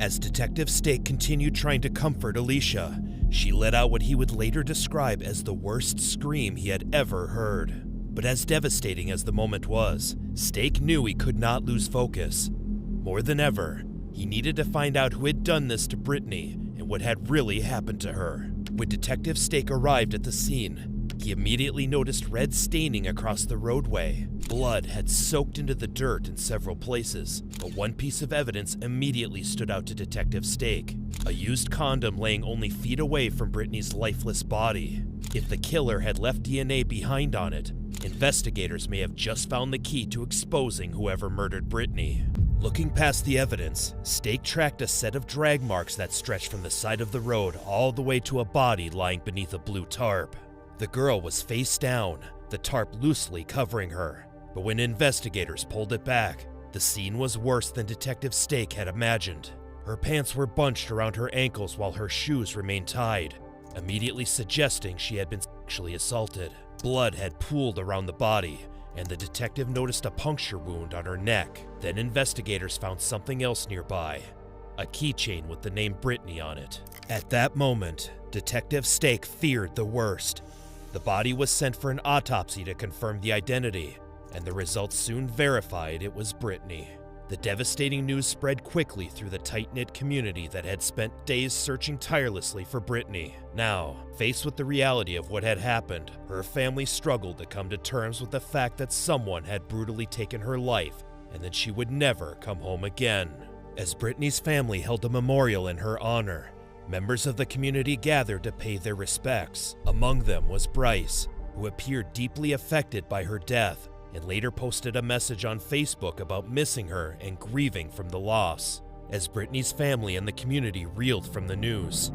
As Detective Stake continued trying to comfort Alicia, she let out what he would later describe as the worst scream he had ever heard. But as devastating as the moment was, Stake knew he could not lose focus. More than ever, he needed to find out who had done this to Brittany and what had really happened to her. When Detective Stake arrived at the scene, he immediately noticed red staining across the roadway. Blood had soaked into the dirt in several places, but one piece of evidence immediately stood out to Detective Stake: a used condom laying only feet away from Brittany's lifeless body. If the killer had left DNA behind on it, investigators may have just found the key to exposing whoever murdered Brittany. Looking past the evidence, Stake tracked a set of drag marks that stretched from the side of the road all the way to a body lying beneath a blue tarp. The girl was face down, the tarp loosely covering her. But when investigators pulled it back, the scene was worse than Detective Stake had imagined. Her pants were bunched around her ankles while her shoes remained tied, immediately suggesting she had been sexually assaulted. Blood had pooled around the body, and the detective noticed a puncture wound on her neck. Then investigators found something else nearby: a keychain with the name Brittany on it. At that moment, Detective Stake feared the worst. The body was sent for an autopsy to confirm the identity, and the results soon verified it was Brittany. The devastating news spread quickly through the tight-knit community that had spent days searching tirelessly for Brittany. Now, faced with the reality of what had happened, her family struggled to come to terms with the fact that someone had brutally taken her life and that she would never come home again. As Brittany's family held a memorial in her honor, members of the community gathered to pay their respects. Among them was Bryce, who appeared deeply affected by her death and later posted a message on Facebook about missing her and grieving from the loss. As Brittany's family and the community reeled from the news,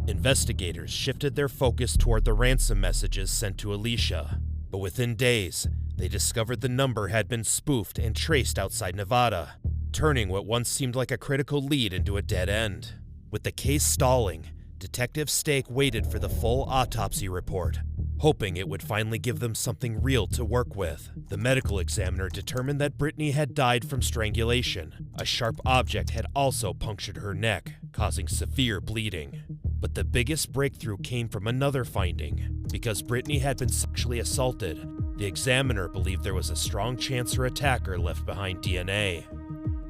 investigators shifted their focus toward the ransom messages sent to Alicia. But within days, they discovered the number had been spoofed and traced outside Nevada, turning what once seemed like a critical lead into a dead end. With the case stalling, Detective Stake waited for the full autopsy report, hoping it would finally give them something real to work with. The medical examiner determined that Brittany had died from strangulation. A sharp object had also punctured her neck, causing severe bleeding. But the biggest breakthrough came from another finding. Because Brittany had been sexually assaulted, the examiner believed there was a strong chance her attacker left behind DNA.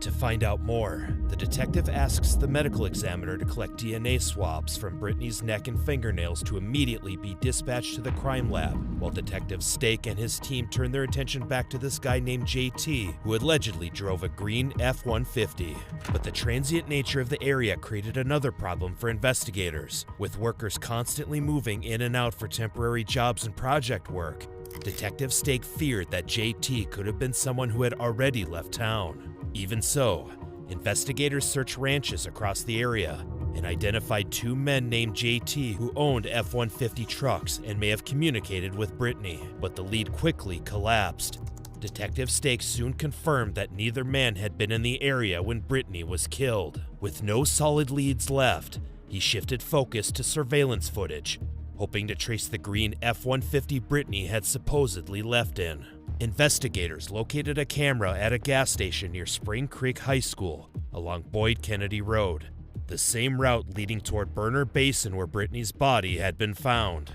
To find out more, the detective asks the medical examiner to collect DNA swabs from Brittany's neck and fingernails to immediately be dispatched to the crime lab, while Detective Stake and his team turn their attention back to this guy named JT, who allegedly drove a green F-150. But the transient nature of the area created another problem for investigators. With workers constantly moving in and out for temporary jobs and project work, Detective Stake feared that JT could have been someone who had already left town. Even so, investigators searched ranches across the area and identified two men named JT who owned F-150 trucks and may have communicated with Brittany, but the lead quickly collapsed. Detective Stake soon confirmed that neither man had been in the area when Brittany was killed. With no solid leads left, he shifted focus to surveillance footage, hoping to trace the green F-150 Brittany had supposedly left in. Investigators located a camera at a gas station near Spring Creek High School along Boyd Kennedy Road, the same route leading toward Burner Basin where Brittany's body had been found.